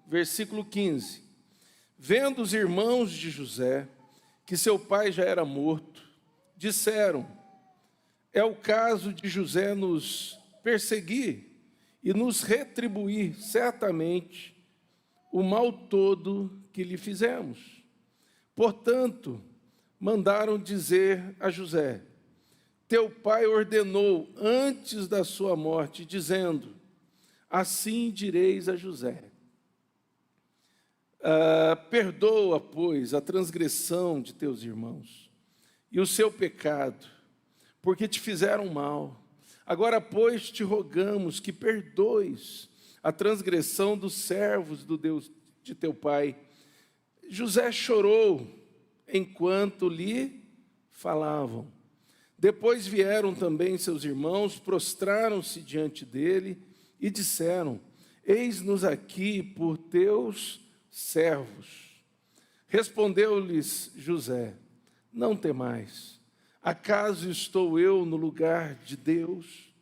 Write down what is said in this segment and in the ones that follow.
Versículo 15. Vendo os irmãos de José que seu pai já era morto, disseram: é o caso de José nos perseguir e nos retribuir certamente o mal todo que lhe fizemos. Portanto, mandaram dizer a José: teu pai ordenou antes da sua morte, dizendo: assim direis a José: perdoa, pois, a transgressão de teus irmãos e o seu pecado, porque te fizeram mal. Agora, pois, te rogamos que perdoes a transgressão dos servos do Deus de teu pai. José chorou enquanto lhe falavam. Depois vieram também seus irmãos, prostraram-se diante dele e disseram: eis-nos aqui por teus servos. Respondeu-lhes José: não temais. Acaso estou eu no lugar de Deus?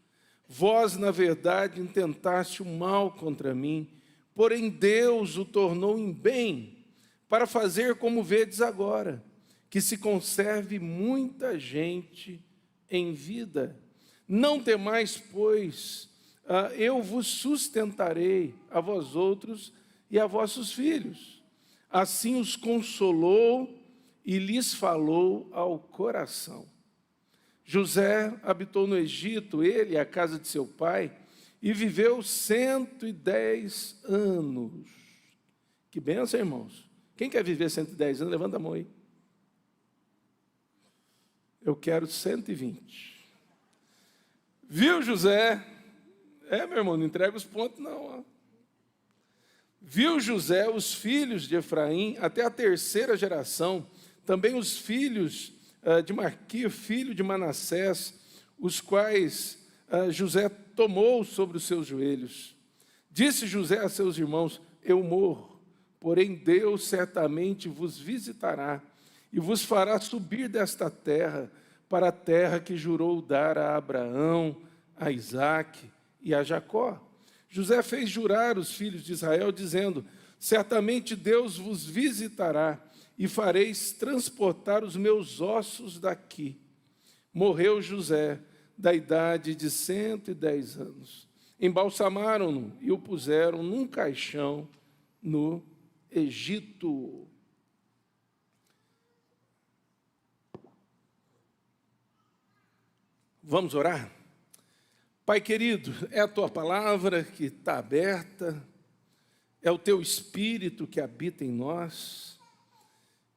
Vós, na verdade, intentaste o mal contra mim, porém Deus o tornou em bem, para fazer como vedes agora, que se conserve muita gente em vida. Não temais, pois, eu vos sustentarei, a vós outros e a vossos filhos. Assim os consolou e lhes falou ao coração. José habitou no Egito, ele e a casa de seu pai, e viveu 110 anos. Que bênção, irmãos. Quem quer viver 110 anos? Levanta a mão aí. Eu quero 120. Viu, José? Meu irmão, não entrega os pontos, não. Viu José os filhos de Efraim até a terceira geração, também os filhos de Maquir, filho de Manassés, os quais José tomou sobre os seus joelhos. Disse José a seus irmãos: eu morro, porém Deus certamente vos visitará e vos fará subir desta terra para a terra que jurou dar a Abraão, a Isaque e a Jacó. José fez jurar os filhos de Israel, dizendo: certamente Deus vos visitará e fareis transportar os meus ossos daqui. Morreu José, da idade de 110 anos. Embalsamaram-no e o puseram num caixão no Egito. Vamos orar? Pai querido, é a Tua palavra que está aberta, é o Teu Espírito que habita em nós,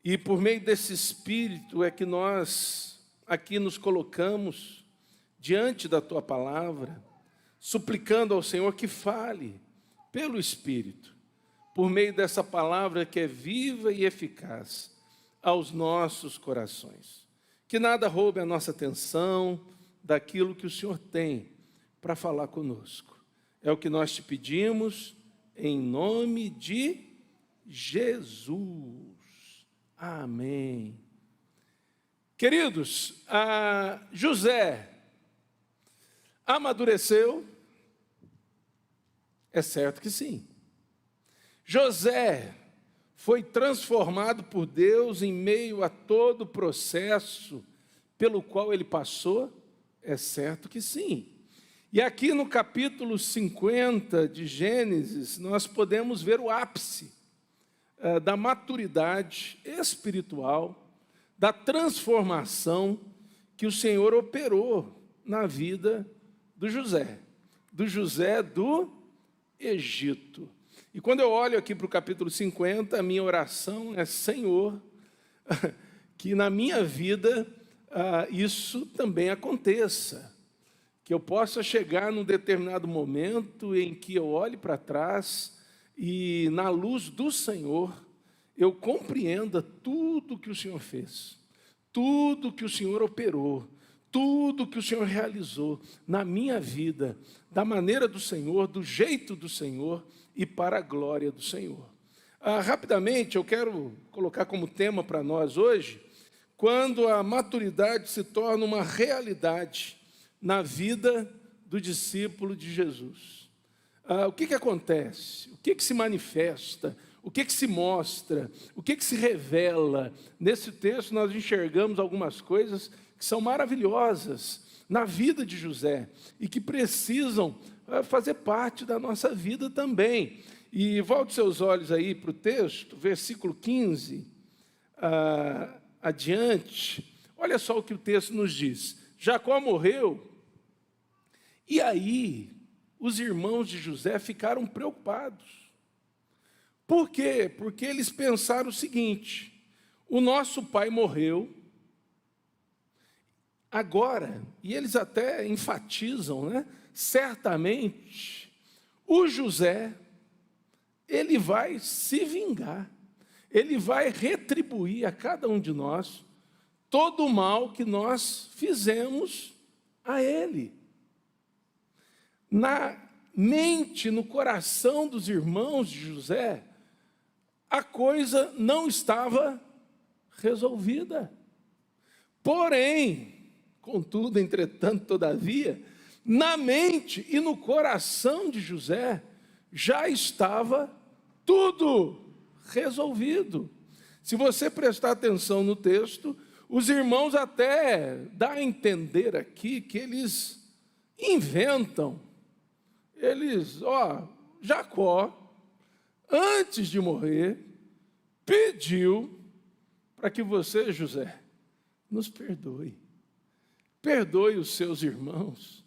e por meio desse Espírito é que nós aqui nos colocamos diante da Tua palavra, suplicando ao Senhor que fale pelo Espírito, por meio dessa palavra que é viva e eficaz aos nossos corações. Que nada roube a nossa atenção daquilo que o Senhor tem para falar conosco. É o que nós te pedimos, em nome de Jesus. Amém. Queridos, José amadureceu? É certo que sim. José foi transformado por Deus em meio a todo o processo pelo qual ele passou? É certo que sim. E aqui no capítulo 50 de Gênesis, nós podemos ver o ápice da maturidade espiritual, da transformação que o Senhor operou na vida do José do Egito. E quando eu olho aqui para o capítulo 50, a minha oração é: Senhor, que na minha vida isso também aconteça, que eu possa chegar num determinado momento em que eu olhe para trás e, na luz do Senhor, eu compreenda tudo que o Senhor fez, tudo que o Senhor operou, tudo que o Senhor realizou na minha vida, da maneira do Senhor, do jeito do Senhor e para a glória do Senhor. Rapidamente, eu quero colocar como tema para nós hoje, quando a maturidade se torna uma realidade na vida do discípulo de Jesus. o que acontece? O que se manifesta? O que se mostra? O que se revela? Nesse texto nós enxergamos algumas coisas que são maravilhosas na vida de José e que precisam fazer parte da nossa vida também. E volte seus olhos aí para o texto, versículo 15, adiante. Olha só o que o texto nos diz. Jacó morreu, e aí os irmãos de José ficaram preocupados. Por quê? Porque eles pensaram o seguinte: o nosso pai morreu, agora, e eles até enfatizam, né? Certamente, o José, ele vai se vingar, ele vai retribuir a cada um de nós todo o mal que nós fizemos a ele. Na mente, no coração dos irmãos de José, a coisa não estava resolvida. Porém, contudo, entretanto, todavia, na mente e no coração de José já estava tudo resolvido. Se você prestar atenção no texto, os irmãos até dá a entender aqui que eles inventam. Jacó, antes de morrer, pediu para que você, José, nos perdoe. Perdoe os seus irmãos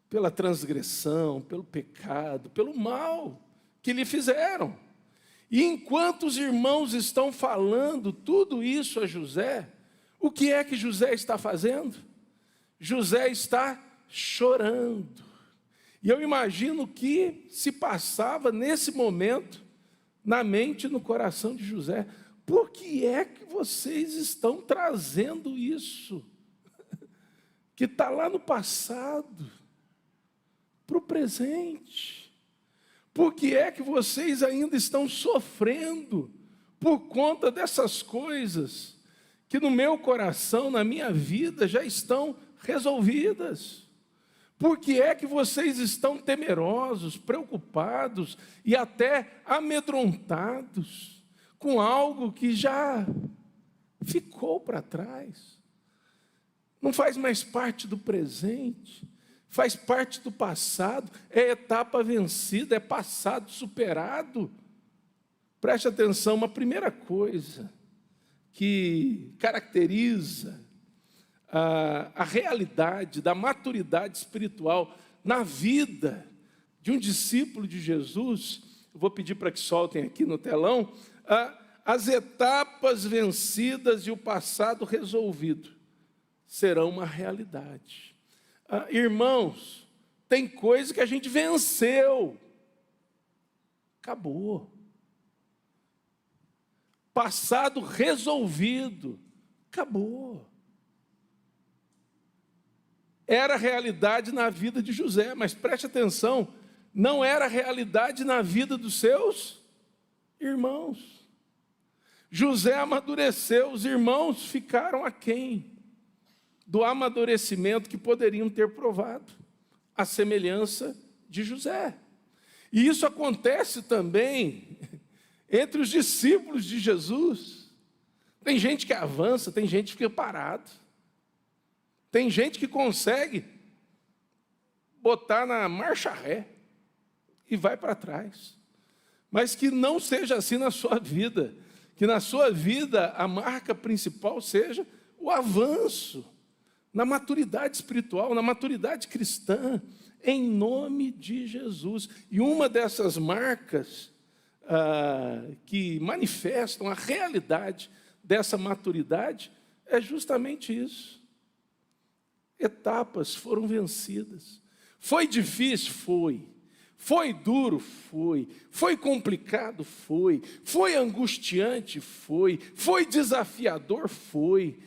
pela transgressão, pelo pecado, pelo mal que lhe fizeram. E enquanto os irmãos estão falando tudo isso a José, o que é que José está fazendo? José está chorando. E eu imagino que se passava nesse momento na mente e no coração de José. Por que é que vocês estão trazendo isso? Que está lá no passado, para o presente. Por que é que vocês ainda estão sofrendo por conta dessas coisas que no meu coração, na minha vida, já estão resolvidas? Por que é que vocês estão temerosos, preocupados e até amedrontados com algo que já ficou para trás? Não faz mais parte do presente, faz parte do passado, é etapa vencida, é passado superado. Preste atenção, uma primeira coisa que caracteriza a realidade da maturidade espiritual na vida de um discípulo de Jesus, eu vou pedir para que soltem aqui no telão, as etapas vencidas e o passado resolvido serão uma realidade. Irmãos, tem coisa que a gente venceu, acabou. Passado resolvido, acabou. Era realidade na vida de José, mas preste atenção, não era realidade na vida dos seus irmãos. José amadureceu, os irmãos ficaram aquém do amadurecimento que poderiam ter provado, a semelhança de José. E isso acontece também entre os discípulos de Jesus. Tem gente que avança, tem gente que fica parado. Tem gente que consegue botar na marcha ré e vai para trás. Mas que não seja assim na sua vida. Que na sua vida a marca principal seja o avanço na maturidade espiritual, na maturidade cristã, em nome de Jesus. E uma dessas marcas que manifestam a realidade dessa maturidade é justamente isso. Etapas foram vencidas. Foi difícil? Foi. Foi duro? Foi. Foi complicado? Foi. Foi angustiante? Foi. Foi desafiador? Foi.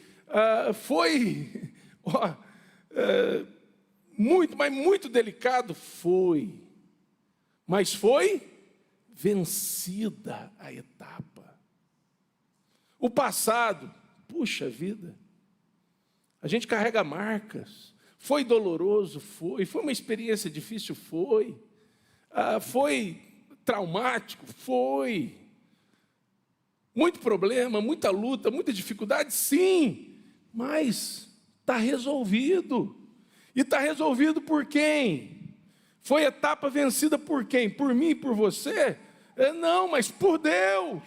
Muito, mas muito delicado? Foi. Mas foi vencida a etapa. O passado, puxa vida, a gente carrega marcas. Foi doloroso? Foi. Foi uma experiência difícil? Foi. Foi traumático? Foi. Muito problema, muita luta, muita dificuldade? Sim, mas está resolvido. E está resolvido por quem? Foi etapa vencida por quem? Por mim, por você? Não, mas por Deus,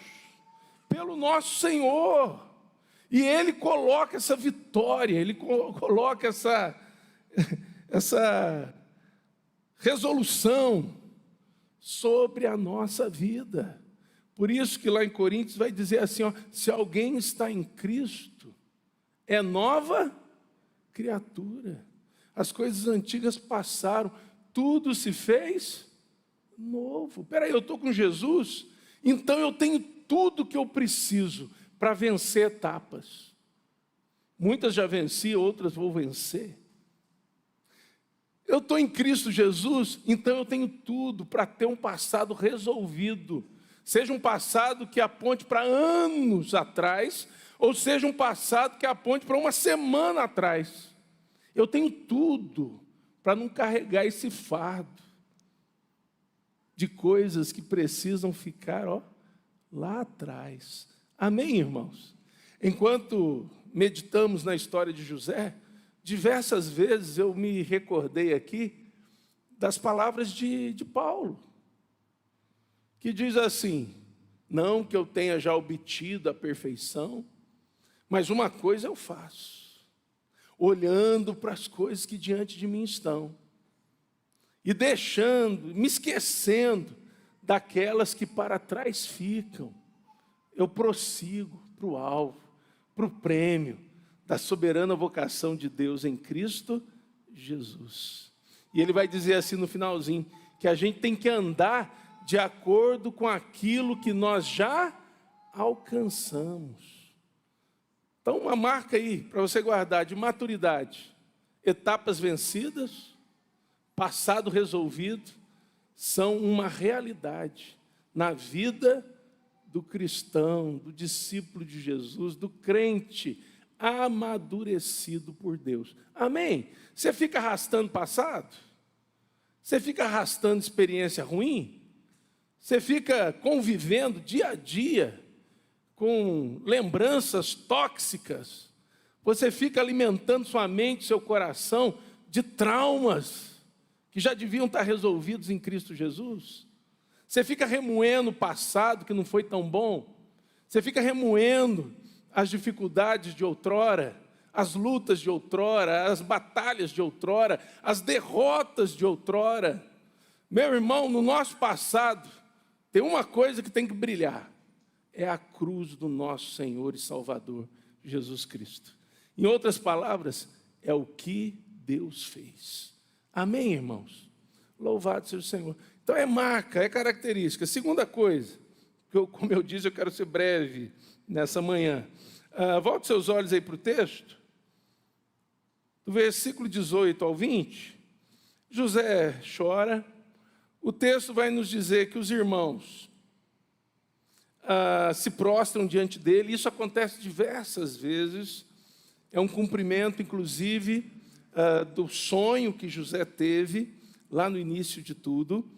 pelo nosso Senhor. E Ele coloca essa vitória, Ele coloca essa resolução sobre a nossa vida. Por isso que lá em Coríntios vai dizer assim, ó, se alguém está em Cristo, é nova criatura. As coisas antigas passaram, tudo se fez novo. Espera aí, eu estou com Jesus, então eu tenho tudo que eu preciso para vencer etapas. Muitas já venci, outras vou vencer. Eu estou em Cristo Jesus, então eu tenho tudo para ter um passado resolvido. Seja um passado que aponte para anos atrás, ou seja um passado que aponte para uma semana atrás. Eu tenho tudo para não carregar esse fardo de coisas que precisam ficar, lá atrás. Amém, irmãos? Enquanto meditamos na história de José, diversas vezes eu me recordei aqui das palavras de Paulo, que diz assim, não que eu tenha já obtido a perfeição, mas uma coisa eu faço, olhando para as coisas que diante de mim estão, e me esquecendo daquelas que para trás ficam, eu prossigo para o alvo, para o prêmio da soberana vocação de Deus em Cristo Jesus. E ele vai dizer assim no finalzinho, que a gente tem que andar de acordo com aquilo que nós já alcançamos. Então, uma marca aí, para você guardar, de maturidade, etapas vencidas, passado resolvido, são uma realidade na vida do cristão, do discípulo de Jesus, do crente amadurecido por Deus. Amém? Você fica arrastando passado? Você fica arrastando experiência ruim? Você fica convivendo dia a dia com lembranças tóxicas? Você fica alimentando sua mente, seu coração de traumas que já deviam estar resolvidos em Cristo Jesus? Você fica remoendo o passado que não foi tão bom? Você fica remoendo as dificuldades de outrora, as lutas de outrora, as batalhas de outrora, as derrotas de outrora? Meu irmão, no nosso passado, tem uma coisa que tem que brilhar, é a cruz do nosso Senhor e Salvador, Jesus Cristo. Em outras palavras, é o que Deus fez. Amém, irmãos? Louvado seja o Senhor. Então é marca, é característica. Segunda coisa, como eu disse, eu quero ser breve nessa manhã. Volte seus olhos aí para o texto, do versículo 18 ao 20. José chora. O texto vai nos dizer que os irmãos se prostram diante dele. Isso acontece diversas vezes. É um cumprimento, inclusive, do sonho que José teve lá no início de tudo.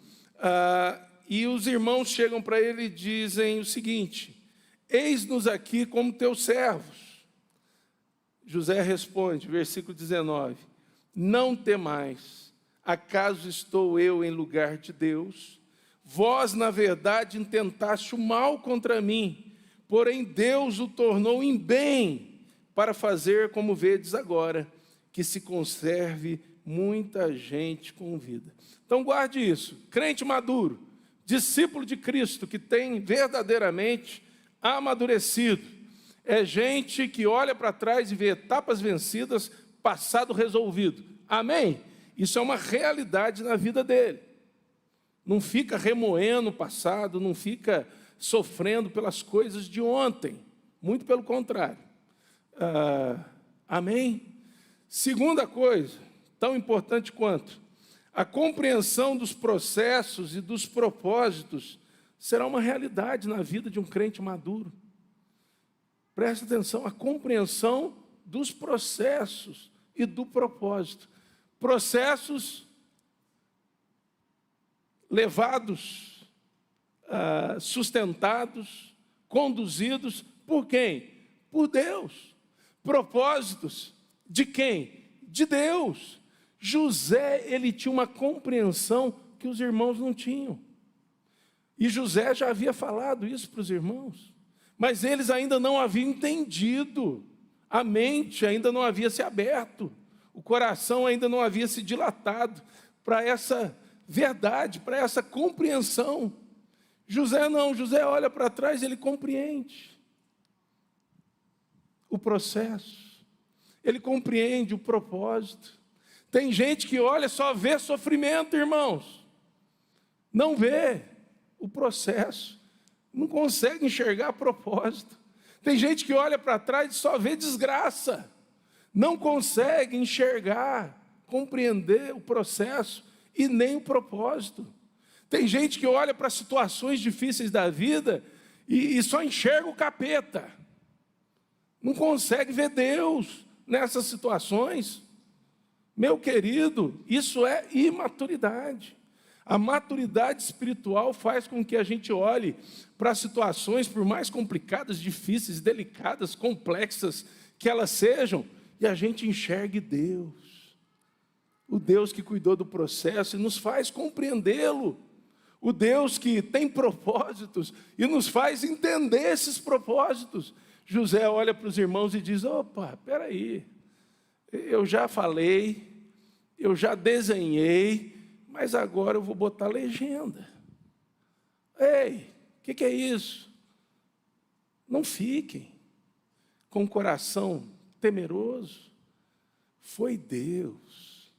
E os irmãos chegam para ele e dizem o seguinte: eis-nos aqui como teus servos. José responde, versículo 19: não temais, acaso estou eu em lugar de Deus? Vós, na verdade, intentaste o mal contra mim, porém Deus o tornou em bem, para fazer como vedes agora, que se conserve muita gente com vida. Então guarde isso, crente maduro, discípulo de Cristo, que tem verdadeiramente amadurecido, é gente que olha para trás e vê etapas vencidas, passado resolvido. Amém? Isso é uma realidade na vida dele. Não fica remoendo o passado, não fica sofrendo pelas coisas de ontem. Muito pelo contrário. Amém? Segunda coisa, tão importante quanto, a compreensão dos processos e dos propósitos será uma realidade na vida de um crente maduro. Preste atenção, a compreensão dos processos e do propósito. Processos levados, sustentados, conduzidos por quem? Por Deus. Propósitos de quem? De Deus. José, ele tinha uma compreensão que os irmãos não tinham. E José já havia falado isso para os irmãos, mas eles ainda não haviam entendido, a mente ainda não havia se aberto, o coração ainda não havia se dilatado para essa verdade, para essa compreensão. José não, José olha para trás e ele compreende o processo, ele compreende o propósito. Tem gente que olha, só vê sofrimento, irmãos, não vê o processo, não consegue enxergar propósito. Tem gente que olha para trás e só vê desgraça, não consegue enxergar, compreender o processo e nem o propósito. Tem gente que olha para situações difíceis da vida e só enxerga o capeta, não consegue ver Deus nessas situações. Meu querido, isso é imaturidade. A maturidade espiritual faz com que a gente olhe para situações, por mais complicadas, difíceis, delicadas, complexas que elas sejam, e a gente enxergue Deus. O Deus que cuidou do processo e nos faz compreendê-lo. O Deus que tem propósitos e nos faz entender esses propósitos. José olha para os irmãos e diz: opa, espera aí, eu já falei, eu já desenhei, mas agora eu vou botar legenda. Ei, o que é isso? Não fiquem com o coração temeroso. Foi Deus.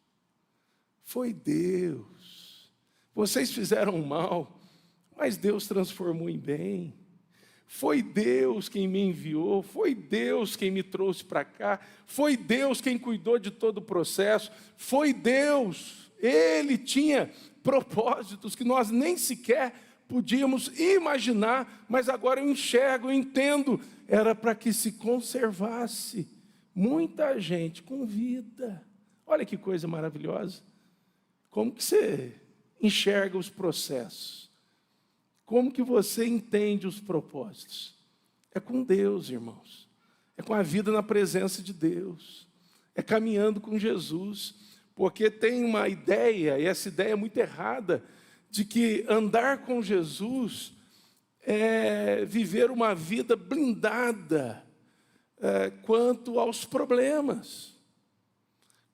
Foi Deus. Vocês fizeram mal, mas Deus transformou em bem. Foi Deus quem me enviou, foi Deus quem me trouxe para cá, foi Deus quem cuidou de todo o processo, foi Deus. Ele tinha propósitos que nós nem sequer podíamos imaginar, mas agora eu enxergo, eu entendo, era para que se conservasse muita gente com vida. Olha que coisa maravilhosa. Como que você enxerga os processos? Como que você entende os propósitos? É com Deus, irmãos. É com a vida na presença de Deus. É caminhando com Jesus. Porque tem uma ideia, e essa ideia é muito errada, de que andar com Jesus é viver uma vida blindada quanto aos problemas,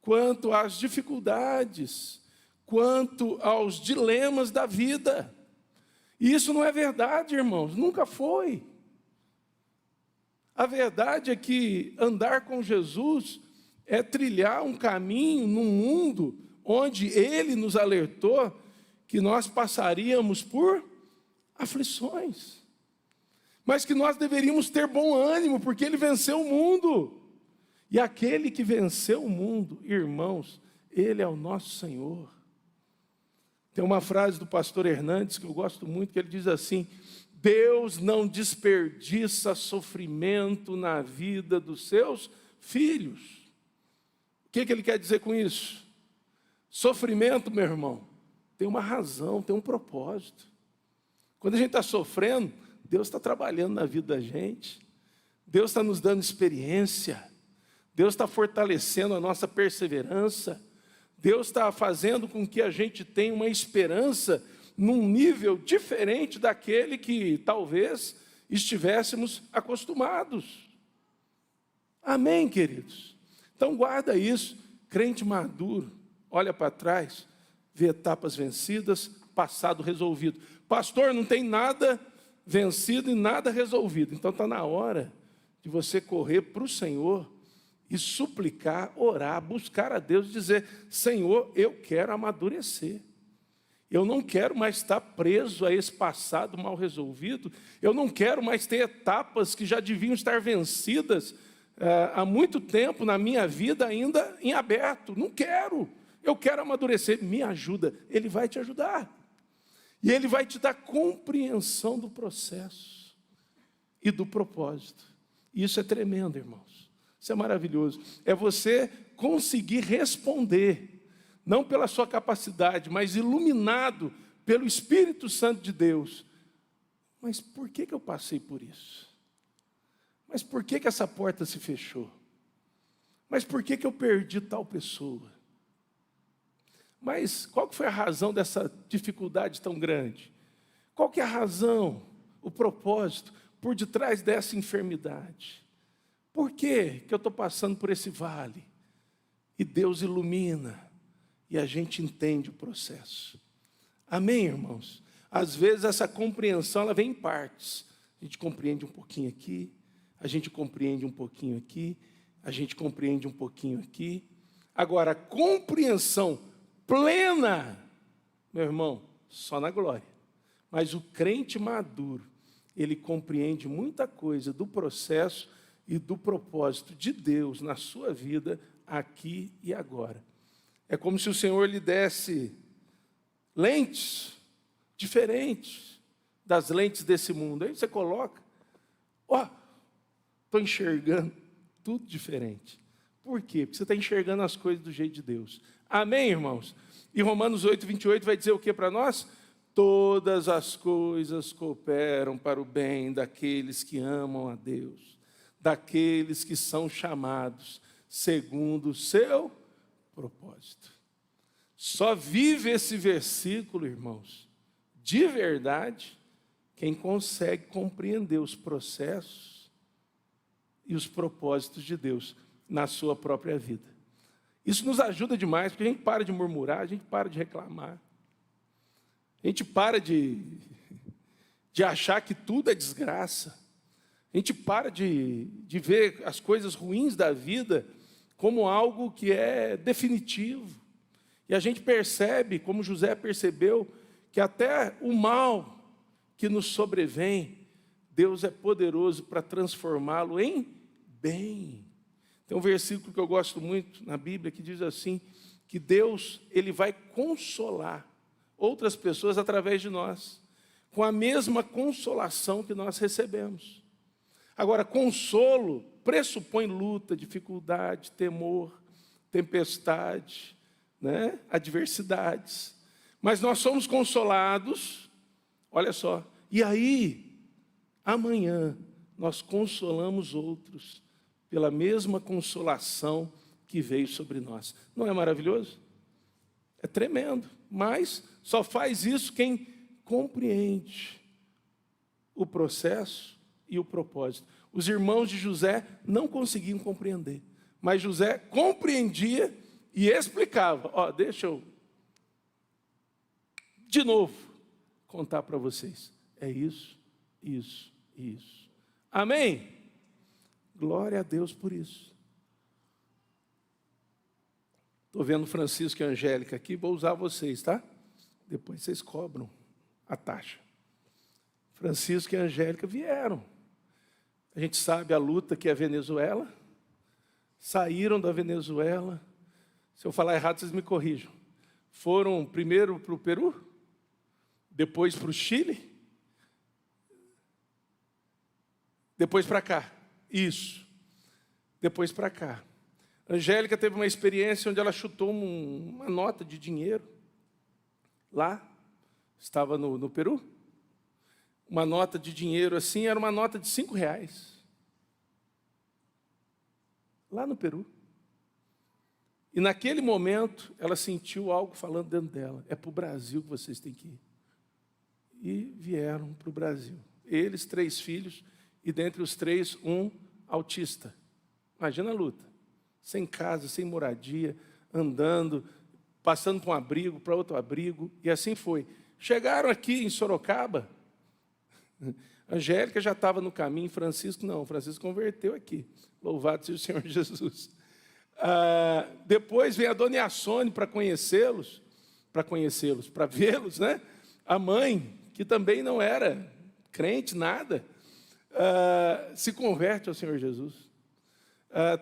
quanto às dificuldades, quanto aos dilemas da vida. E isso não é verdade, irmãos, nunca foi. A verdade é que andar com Jesus é trilhar um caminho num mundo onde Ele nos alertou que nós passaríamos por aflições, mas que nós deveríamos ter bom ânimo, porque Ele venceu o mundo. E aquele que venceu o mundo, irmãos, Ele é o nosso Senhor. Tem uma frase do pastor Hernandes que eu gosto muito, que ele diz assim: Deus não desperdiça sofrimento na vida dos seus filhos. O que ele quer dizer com isso? Sofrimento, meu irmão, tem uma razão, tem um propósito. Quando a gente está sofrendo, Deus está trabalhando na vida da gente, Deus está nos dando experiência, Deus está fortalecendo a nossa perseverança, Deus está fazendo com que a gente tenha uma esperança num nível diferente daquele que talvez estivéssemos acostumados. Amém, queridos? Então guarda isso. Crente maduro, olha para trás, vê etapas vencidas, passado resolvido. Pastor, não tem nada vencido e nada resolvido. Então está na hora de você correr para o Senhor e suplicar, orar, buscar a Deus e dizer: Senhor, eu quero amadurecer. Eu não quero mais estar preso a esse passado mal resolvido. Eu não quero mais ter etapas que já deviam estar vencidas há muito tempo na minha vida ainda em aberto. Não quero. Eu quero amadurecer. Me ajuda. Ele vai te ajudar. E Ele vai te dar compreensão do processo e do propósito. E isso é tremendo, irmãos. Isso é maravilhoso. É você conseguir responder, não pela sua capacidade, mas iluminado pelo Espírito Santo de Deus, mas por que eu passei por isso? Mas por que essa porta se fechou? Mas por que eu perdi tal pessoa? Mas qual que foi a razão dessa dificuldade tão grande? Qual que é a razão, o propósito por detrás dessa enfermidade? Por que eu estou passando por esse vale? E Deus ilumina e a gente entende o processo. Amém, irmãos? Às vezes essa compreensão ela vem em partes. A gente compreende um pouquinho aqui, a gente compreende um pouquinho aqui, a gente compreende um pouquinho aqui. Agora, a compreensão plena, meu irmão, só na glória. Mas o crente maduro, ele compreende muita coisa do processo e do propósito de Deus na sua vida, aqui e agora. É como se o Senhor lhe desse lentes diferentes das lentes desse mundo. Aí você coloca, estou enxergando tudo diferente. Por quê? Porque você está enxergando as coisas do jeito de Deus. Amém, irmãos? E Romanos 8:28 vai dizer o que para nós? Todas as coisas cooperam para o bem daqueles que amam a Deus, daqueles que são chamados segundo o seu propósito. Só vive esse versículo, irmãos, de verdade, quem consegue compreender os processos e os propósitos de Deus na sua própria vida. Isso nos ajuda demais, porque a gente para de murmurar, a gente para de reclamar. A gente para de achar que tudo é desgraça. A gente para de ver as coisas ruins da vida como algo que é definitivo. E a gente percebe, como José percebeu, que até o mal que nos sobrevém, Deus é poderoso para transformá-lo em bem. Tem um versículo que eu gosto muito na Bíblia que diz assim, que Deus ele vai consolar outras pessoas através de nós, com a mesma consolação que nós recebemos. Agora, consolo pressupõe luta, dificuldade, temor, tempestade, adversidades. Mas nós somos consolados, olha só, e aí, amanhã, nós consolamos outros pela mesma consolação que veio sobre nós. Não é maravilhoso? É tremendo, mas só faz isso quem compreende o processo e o propósito. Os irmãos de José não conseguiam compreender, mas José compreendia e explicava. Deixa eu, de novo, contar para vocês. É isso, isso e isso. Amém? Glória a Deus por isso. Estou vendo Francisco e a Angélica aqui, vou usar vocês, tá? Depois vocês cobram a taxa. Francisco e a Angélica vieram. A gente sabe a luta que é a Venezuela. Saíram da Venezuela. Se eu falar errado, vocês me corrijam. Foram primeiro para o Peru, depois para o Chile, depois para cá. Isso. Depois para cá. A Angélica teve uma experiência onde ela chutou uma nota de dinheiro. Lá, estava no Peru. Uma nota de dinheiro assim, era uma nota de R$5. Lá no Peru. E naquele momento, ela sentiu algo falando dentro dela. É para o Brasil que vocês têm que ir. E vieram para o Brasil. Eles, 3 filhos, e dentre os 3, um autista. Imagina a luta. Sem casa, sem moradia, andando, passando para um abrigo, para outro abrigo, e assim foi. Chegaram aqui em Sorocaba, Angélica já estava no caminho, Francisco não, Francisco converteu aqui. Louvado seja o Senhor Jesus. Depois vem a dona Iassone para conhecê-los, para vê-los, né? A mãe, que também não era crente, nada, se converte ao Senhor Jesus.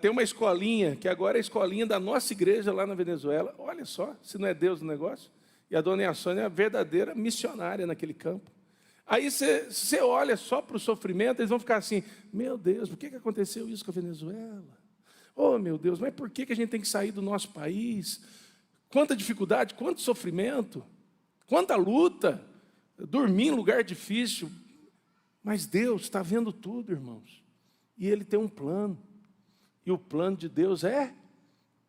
Tem uma escolinha, que agora é a escolinha da nossa igreja lá na Venezuela. Olha só, se não é Deus o negócio. E a dona Iassone é a verdadeira missionária naquele campo. Aí você olha só para o sofrimento, eles vão ficar assim, meu Deus, por que aconteceu isso com a Venezuela? Oh, meu Deus, mas por que a gente tem que sair do nosso país? Quanta dificuldade, quanto sofrimento. quanta luta, dormir em lugar difícil, mas Deus está vendo tudo, irmãos, e Ele tem um plano, e o plano de Deus é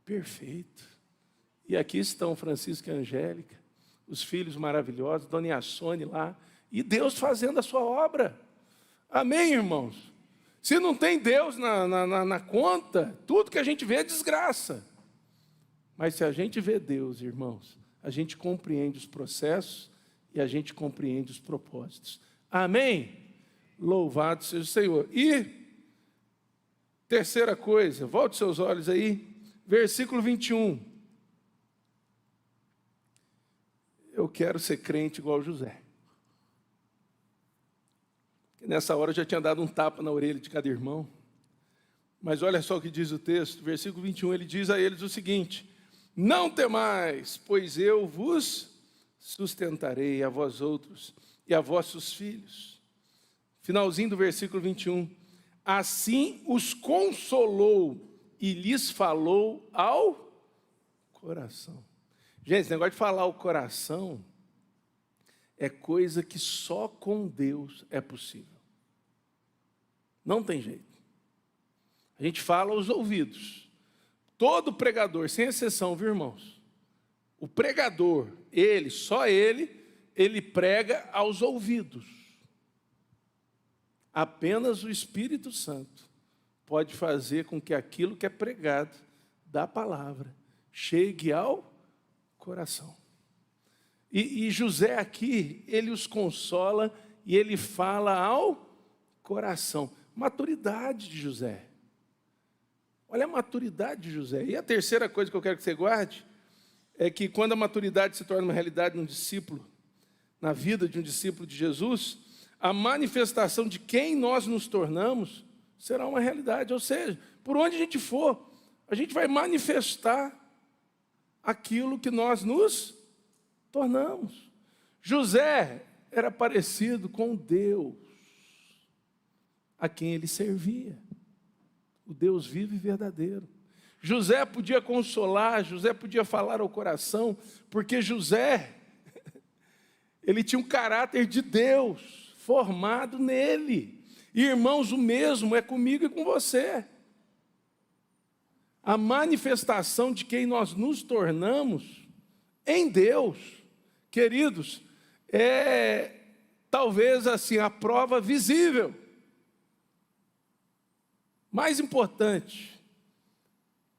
perfeito. E aqui estão Francisco e Angélica, os filhos maravilhosos, Dona Iassone lá, e Deus fazendo a sua obra. Amém, irmãos? Se não tem Deus na conta, tudo que a gente vê é desgraça. Mas se a gente vê Deus, irmãos, a gente compreende os processos e a gente compreende os propósitos. Amém? Louvado seja o Senhor. E, terceira coisa, volte seus olhos aí, versículo 21. Eu quero ser crente igual José. Nessa hora eu já tinha dado um tapa na orelha de cada irmão. Mas olha só o que diz o texto, versículo 21, ele diz a eles o seguinte: não temais, pois eu vos sustentarei, a vós outros e a vossos filhos. Finalzinho do versículo 21. Assim os consolou e lhes falou ao coração. Gente, esse negócio de falar ao coração é coisa que só com Deus é possível. Não tem jeito. A gente fala aos ouvidos. Todo pregador, sem exceção, viu, irmãos? O pregador, só ele prega aos ouvidos. Apenas o Espírito Santo pode fazer com que aquilo que é pregado da palavra chegue ao coração. E José aqui, ele os consola e ele fala ao coração. Maturidade de José. Olha a maturidade de José. E a terceira coisa que eu quero que você guarde é que quando a maturidade se torna uma realidade num discípulo, na vida de um discípulo de Jesus, a manifestação de quem nós nos tornamos será uma realidade. Ou seja, por onde a gente for, a gente vai manifestar aquilo que nós nos tornamos. José era parecido com Deus, a quem ele servia, o Deus vivo e verdadeiro. José podia consolar, José podia falar ao coração, porque José, ele tinha um caráter de Deus formado nele. E, irmãos, o mesmo é comigo e com você. A manifestação de quem nós nos tornamos em Deus, queridos, é talvez assim a prova visível. Mais importante,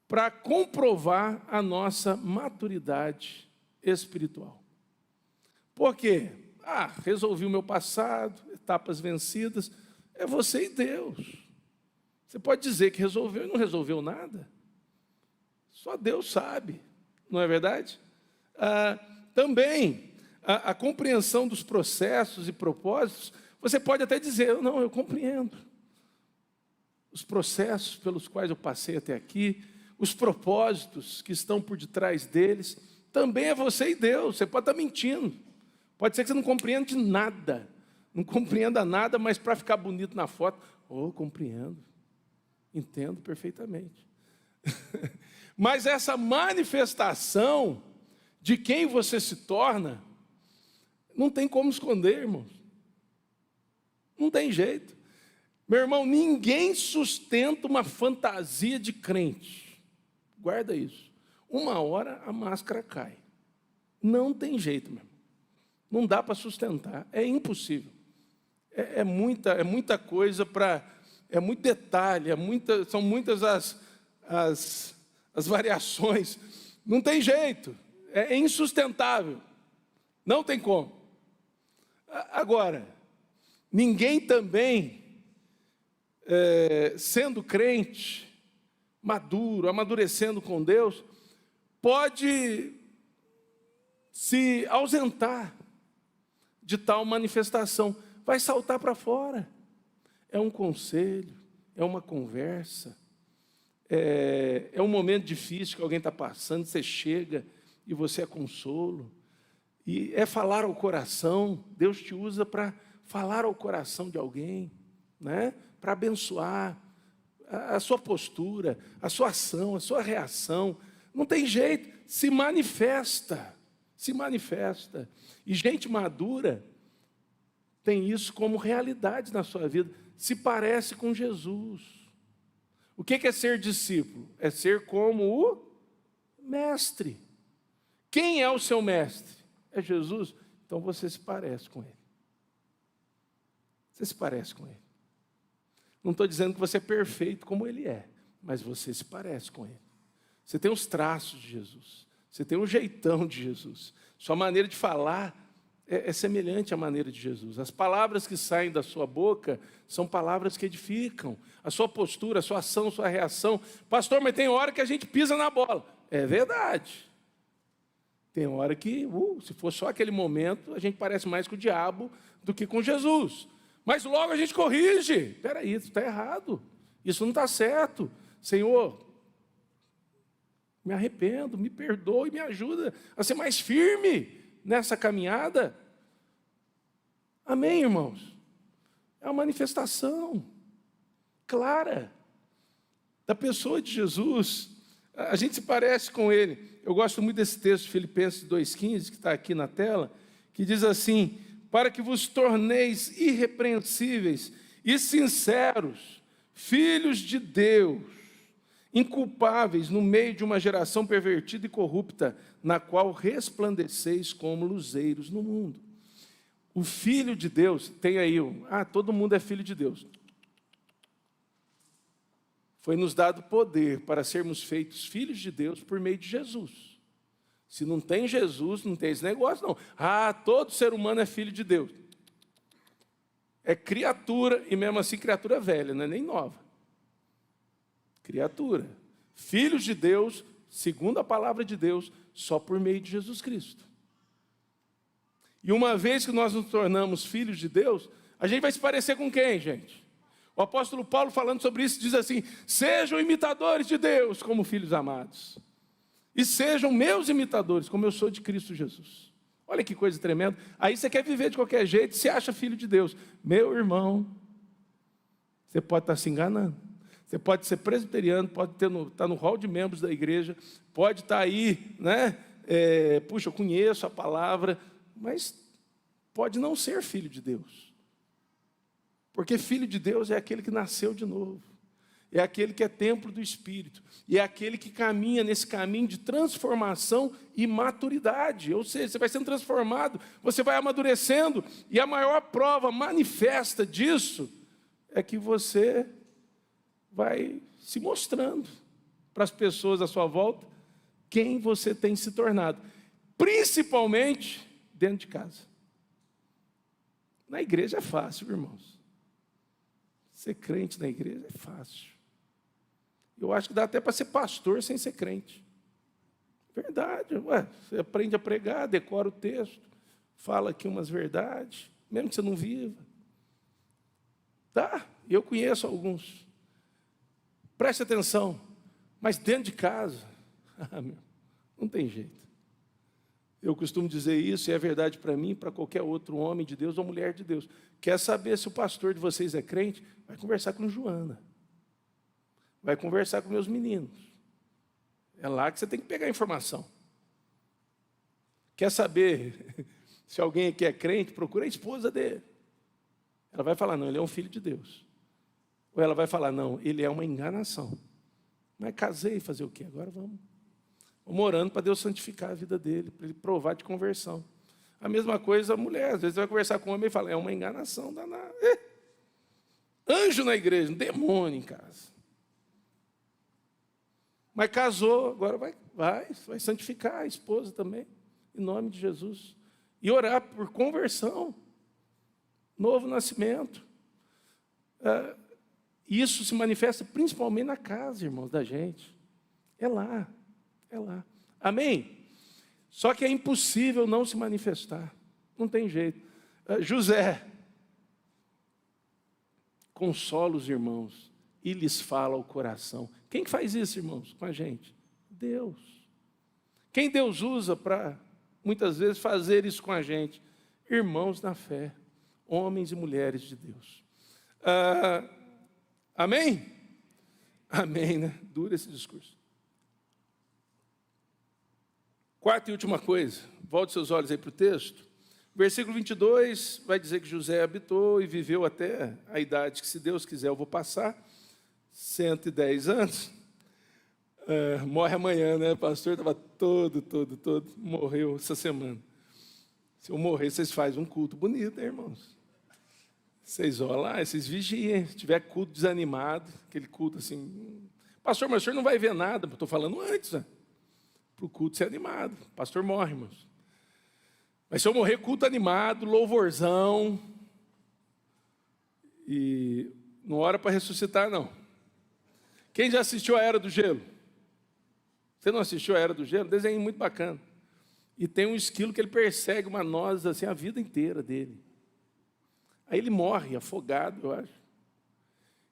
para comprovar a nossa maturidade espiritual. Por quê? Resolvi o meu passado, etapas vencidas, é você e Deus. Você pode dizer que resolveu e não resolveu nada. Só Deus sabe, não é verdade? Também, a compreensão dos processos e propósitos, você pode até dizer, não, eu compreendo. Os processos pelos quais eu passei até aqui, os propósitos que estão por detrás deles, também é você e Deus. Você pode estar mentindo. Pode ser que você não compreenda nada. Não compreenda nada, mas para ficar bonito na foto, compreendo. Entendo perfeitamente. Mas essa manifestação de quem você se torna, não tem como esconder, irmãos. Não tem jeito. Meu irmão, ninguém sustenta uma fantasia de crente. Guarda isso. Uma hora a máscara cai. Não tem jeito, meu irmão. Não dá para sustentar. É impossível. É muita coisa para... É muito detalhe, são muitas as variações. Não tem jeito. É insustentável. Não tem como. Agora, ninguém também... sendo crente, maduro, amadurecendo com Deus, pode se ausentar de tal manifestação, vai saltar para fora. É um conselho, é uma conversa, é um momento difícil que alguém está passando, você chega e você é consolo, e é falar ao coração. Deus te usa para falar ao coração de alguém, né? Para abençoar a sua postura, a sua ação, a sua reação. Não tem jeito, se manifesta. se manifesta. E gente madura tem isso como realidade na sua vida, se parece com Jesus. O que é ser discípulo? É ser como o mestre. Quem é o seu mestre? É Jesus? Então você se parece com ele. Você se parece com ele. Não estou dizendo que você é perfeito como ele é, mas você se parece com ele. Você tem os traços de Jesus. Você tem um jeitão de Jesus. Sua maneira de falar é semelhante à maneira de Jesus. As palavras que saem da sua boca são palavras que edificam. A sua postura, a sua ação, a sua reação. Pastor, mas tem hora que a gente pisa na bola. É verdade. Tem hora que, se for só aquele momento, a gente parece mais com o diabo do que com Jesus. Mas logo a gente corrige. Espera aí, isso está errado. Isso não está certo. Senhor, me arrependo, me perdoe, me ajuda a ser mais firme nessa caminhada. Amém, irmãos? É uma manifestação clara da pessoa de Jesus. A gente se parece com ele. Eu gosto muito desse texto de Filipenses 2,15, que está aqui na tela, que diz assim: para que vos torneis irrepreensíveis e sinceros, filhos de Deus, inculpáveis no meio de uma geração pervertida e corrupta, na qual resplandeceis como luzeiros no mundo. O Filho de Deus, tem aí, todo mundo é filho de Deus. Foi nos dado poder para sermos feitos filhos de Deus por meio de Jesus. Se não tem Jesus, não tem esse negócio, não. Todo ser humano é filho de Deus. É criatura, e mesmo assim criatura velha, não é nem nova. Criatura. Filhos de Deus, segundo a palavra de Deus, só por meio de Jesus Cristo. E uma vez que nós nos tornamos filhos de Deus, a gente vai se parecer com quem, gente? O apóstolo Paulo, falando sobre isso, diz assim: sejam imitadores de Deus como filhos amados. E sejam meus imitadores, como eu sou de Cristo Jesus. Olha que coisa tremenda. Aí você quer viver de qualquer jeito, se acha filho de Deus. Meu irmão, você pode estar se enganando. Você pode ser presbiteriano, pode estar no hall de membros da igreja, pode estar aí, né? Eu conheço a palavra, mas pode não ser filho de Deus. Porque filho de Deus é aquele que nasceu de novo. É aquele que é templo do Espírito. E é aquele que caminha nesse caminho de transformação e maturidade. Ou seja, você vai sendo transformado, você vai amadurecendo. E a maior prova manifesta disso é que você vai se mostrando para as pessoas à sua volta quem você tem se tornado. Principalmente dentro de casa. Na igreja é fácil, irmãos. Ser crente na igreja é fácil. Eu acho que dá até para ser pastor sem ser crente. Verdade. Você aprende a pregar, decora o texto, fala aqui umas verdades, mesmo que você não viva. Tá, eu conheço alguns. Preste atenção. Mas dentro de casa, não tem jeito. Eu costumo dizer isso, e é verdade para mim, para qualquer outro homem de Deus ou mulher de Deus. Quer saber se o pastor de vocês é crente? Vai conversar com Joana. Vai conversar com meus meninos. É lá que você tem que pegar a informação. Quer saber se alguém aqui é crente? Procura a esposa dele. Ela vai falar, não, ele é um filho de Deus. Ou ela vai falar, não, ele é uma enganação. Mas casei, fazer o quê? Agora vamos orando para Deus santificar a vida dele, para ele provar de conversão. A mesma coisa a mulher, às vezes vai conversar com o homem e fala, é uma enganação danada. Anjo na igreja, um demônio em casa. Mas casou, agora vai santificar a esposa também, em nome de Jesus. E orar por conversão, novo nascimento. Isso se manifesta principalmente na casa, irmãos, da gente. É lá. Amém? Só que é impossível não se manifestar. Não tem jeito. José consola os irmãos e lhes fala ao coração. Quem que faz isso, irmãos, com a gente? Deus. Quem Deus usa para, muitas vezes, fazer isso com a gente? Irmãos na fé, homens e mulheres de Deus. Amém? Amém, né? Dura esse discurso. Quarta e última coisa, volte seus olhos aí para o texto. Versículo 22 vai dizer que José habitou e viveu até a idade que, se Deus quiser, eu vou passar, 110 anos. Morre amanhã, né? O pastor estava todo, morreu essa semana. Se eu morrer, vocês fazem um culto bonito, né, irmãos? Vocês olham lá, vocês vigiem. Se tiver culto desanimado, aquele culto assim... Pastor, mas o senhor não vai ver nada. Estou falando antes, né? Para o culto ser animado. O pastor morre, irmãos. Mas se eu morrer, culto animado, louvorzão, e não hora para ressuscitar, não. Quem já assistiu a Era do Gelo? Você não assistiu a Era do Gelo? Desenho muito bacana. E tem um esquilo que ele persegue uma noz assim a vida inteira dele. Aí ele morre afogado, eu acho.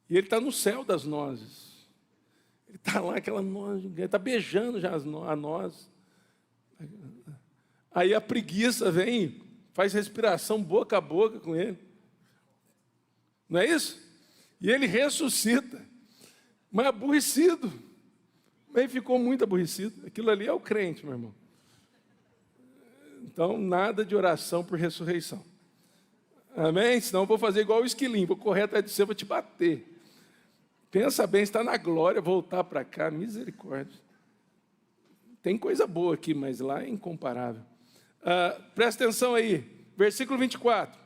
E ele está no céu das nozes. Ele está lá, aquela noz, ele está beijando já a noz. Aí a preguiça vem, faz respiração boca a boca com ele. Não é isso? E ele ressuscita, mas aborrecido. Ele ficou muito aborrecido. Aquilo ali é o crente, meu irmão. Então, nada de oração por ressurreição. Amém? Senão eu vou fazer igual o esquilinho, vou correr atrás de você, vou te bater. Pensa bem, está na glória, voltar para cá, misericórdia. Tem coisa boa aqui, mas lá é incomparável. Presta atenção aí, versículo 24.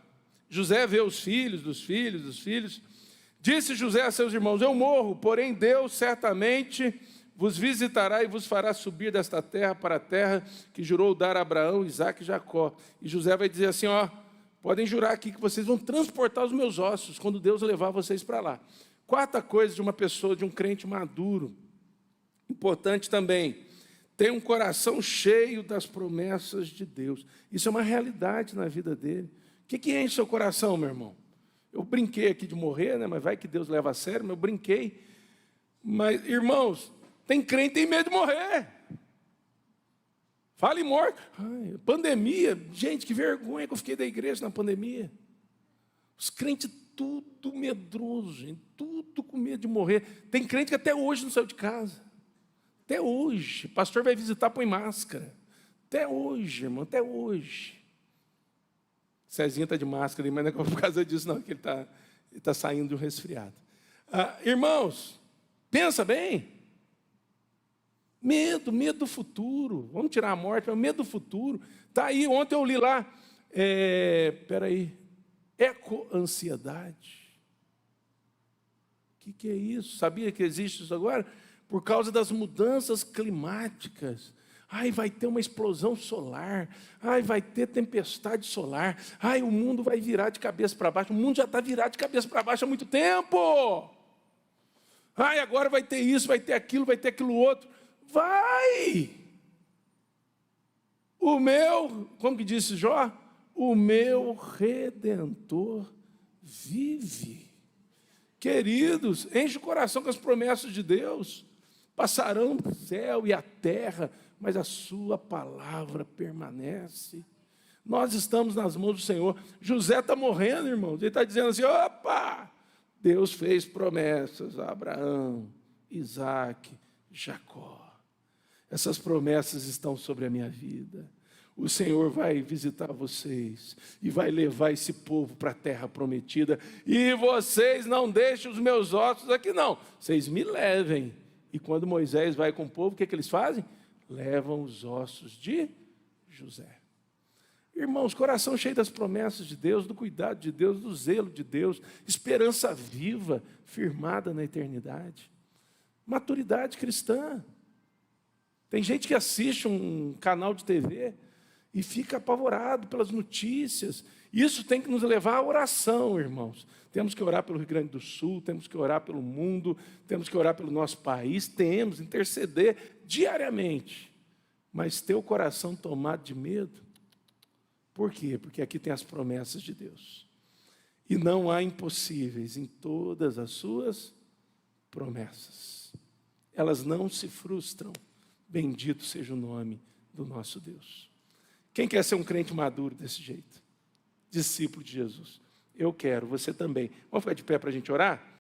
José vê os filhos dos filhos dos filhos. Disse José a seus irmãos: eu morro, porém Deus certamente vos visitará e vos fará subir desta terra para a terra que jurou dar a Abraão, Isaque e Jacó. E José vai dizer assim, podem jurar aqui que vocês vão transportar os meus ossos quando Deus levar vocês para lá. Quarta coisa de uma pessoa, de um crente maduro, importante também, tem um coração cheio das promessas de Deus. Isso é uma realidade na vida dele. O que enche seu coração, meu irmão? Eu brinquei aqui de morrer, né? Mas vai que Deus leva a sério, mas eu brinquei. Mas, irmãos, tem crente que tem medo de morrer. Fala em morte. Pandemia, gente, que vergonha que eu fiquei da igreja na pandemia. Os crentes tudo medroso, gente, tudo com medo de morrer. Tem crente que até hoje não saiu de casa. Até hoje. O pastor vai visitar, põe máscara. Até hoje, irmão, até hoje. Cezinha está de máscara ali, mas não é por causa disso, não, que ele está saindo de um resfriado. Irmãos, pensa bem. Medo do futuro. Vamos tirar a morte, mas medo do futuro. Está aí, ontem eu li lá, ecoansiedade. O que é isso? Sabia que existe isso agora? Por causa das mudanças climáticas. Vai ter uma explosão solar. Vai ter tempestade solar. O mundo vai virar de cabeça para baixo. O mundo já está virado de cabeça para baixo há muito tempo. Agora vai ter isso, vai ter aquilo outro. Vai! Como que disse Jó? O meu Redentor vive. Queridos, enche o coração com as promessas de Deus. Passarão o céu e a terra, mas a sua palavra permanece. Nós estamos nas mãos do Senhor. José está morrendo, irmãos. Ele está dizendo assim, Deus fez promessas a Abraão, Isaque, Jacó. Essas promessas estão sobre a minha vida. O Senhor vai visitar vocês e vai levar esse povo para a terra prometida. E vocês não deixem os meus ossos aqui, não. Vocês me levem. E quando Moisés vai com o povo, o que eles fazem? Levam os ossos de José. Irmãos, coração cheio das promessas de Deus, do cuidado de Deus, do zelo de Deus, esperança viva, firmada na eternidade. Maturidade cristã. Tem gente que assiste um canal de TV e fica apavorado pelas notícias. Isso tem que nos levar à oração, irmãos. Temos que orar pelo Rio Grande do Sul, temos que orar pelo mundo, temos que orar pelo nosso país, temos interceder diariamente. Mas ter o coração tomado de medo, por quê? Porque aqui tem as promessas de Deus. E não há impossíveis em todas as suas promessas. Elas não se frustram. Bendito seja o nome do nosso Deus. Quem quer ser um crente maduro desse jeito? Discípulo de Jesus. Eu quero, você também. Vamos ficar de pé para a gente orar?